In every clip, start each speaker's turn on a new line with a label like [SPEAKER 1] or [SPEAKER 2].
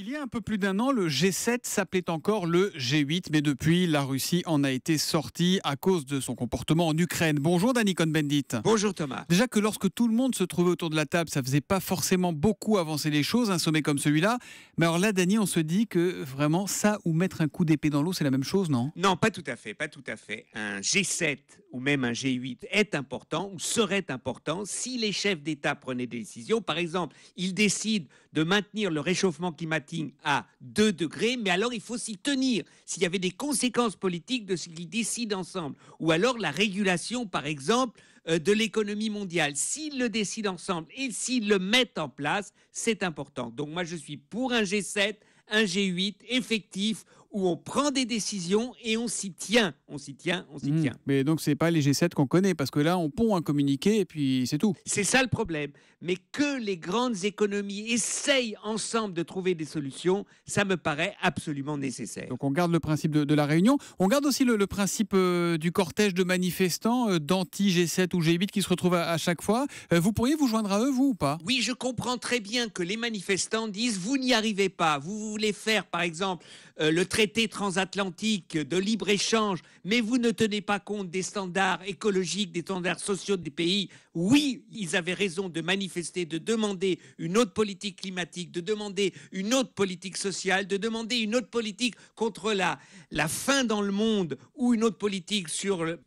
[SPEAKER 1] Il y a un peu plus d'un an, le G7 s'appelait encore le G8, mais depuis, la Russie en a été sortie à cause de son comportement en Ukraine. Bonjour Danny Cohn-Bendit.
[SPEAKER 2] Bonjour Thomas.
[SPEAKER 1] Déjà que lorsque tout le monde se trouvait autour de la table, ça faisait pas forcément beaucoup avancer les choses, un sommet comme celui-là. Mais alors là, Danny, on se dit que vraiment ça ou mettre un coup d'épée dans l'eau, c'est la même chose, non ?
[SPEAKER 2] Non, pas tout à fait, pas tout à fait. Un G7 ou même un G8 est important ou serait important si les chefs d'État prenaient des décisions. Par exemple, ils décident de maintenir le réchauffement climatique à 2 degrés, mais alors il faut s'y tenir. S'il y avait des conséquences politiques de ce qu'ils décident ensemble, ou alors la régulation, par exemple, de l'économie mondiale. S'ils le décident ensemble et s'ils le mettent en place, c'est important. Donc moi, je suis pour un G7, un G8 effectif où on prend des décisions et on s'y tient. On s'y tient.
[SPEAKER 1] Mais donc, c'est pas les G7 qu'on connaît, parce que là, on pond un communiqué et puis c'est tout.
[SPEAKER 2] C'est ça le problème. Mais que les grandes économies essayent ensemble de trouver des solutions, ça me paraît absolument nécessaire.
[SPEAKER 1] Donc on garde le principe de la réunion. On garde aussi le principe du cortège de manifestants, d'anti-G7 ou G8 qui se retrouvent à chaque fois. Vous pourriez vous joindre à eux, vous, ou pas ?
[SPEAKER 2] Oui, je comprends très bien que les manifestants disent « vous n'y arrivez pas, vous voulez faire par exemple le traité transatlantique de libre-échange, mais vous ne tenez pas compte des standards écologiques, des standards sociaux des pays ». Oui, ils avaient raison de manifester, de demander une autre politique climatique, de demander une autre politique sociale, de demander une autre politique contre la faim dans le monde ou une autre politique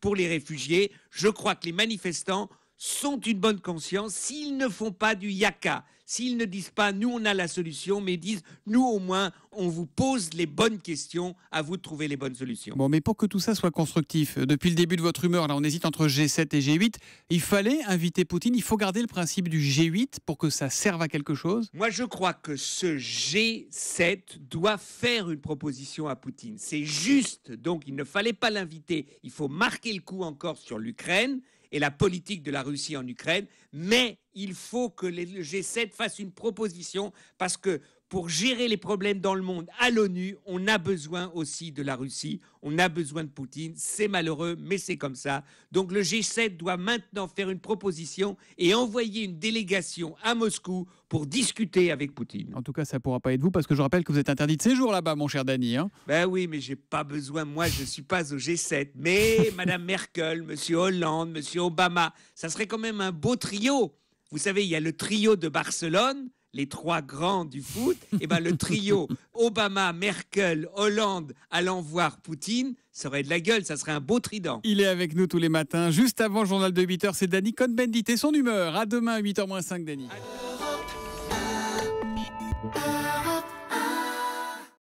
[SPEAKER 2] pour les réfugiés. Je crois que les manifestants sont une bonne conscience s'ils ne font pas du yaka, s'ils ne disent pas nous on a la solution, mais disent nous au moins on vous pose les bonnes questions, à vous de trouver les bonnes solutions.
[SPEAKER 1] Bon, mais pour que tout ça soit constructif, depuis le début de votre humeur, là on hésite entre G7 et G8, il fallait inviter Poutine, il faut garder le principe du G8 pour que ça serve à quelque chose ?
[SPEAKER 2] Moi je crois que ce G7 doit faire une proposition à Poutine. C'est juste, donc il ne fallait pas l'inviter, il faut marquer le coup encore sur l'Ukraine et la politique de la Russie en Ukraine, mais il faut que le G7 fasse une proposition parce que pour gérer les problèmes dans le monde à l'ONU, on a besoin aussi de la Russie, on a besoin de Poutine, c'est malheureux, mais c'est comme ça. Donc le G7 doit maintenant faire une proposition et envoyer une délégation à Moscou pour discuter avec Poutine.
[SPEAKER 1] En tout cas, ça ne pourra pas être vous, parce que je rappelle que vous êtes interdit de séjour là-bas, mon cher Danny.
[SPEAKER 2] Ben oui, mais j'ai pas besoin, moi je suis pas au G7, mais Madame Merkel, Monsieur Hollande, Monsieur Obama, ça serait quand même un beau trio. Vous savez, il y a le trio de Barcelone, les 3 grands du foot, et ben le trio Obama, Merkel, Hollande allant voir Poutine, ça aurait de la gueule, ça serait un beau trident.
[SPEAKER 1] Il est avec nous tous les matins, juste avant le journal de 8h, c'est Danny Cohn-Bendit et son humeur. À demain, 8h moins 5, Danny.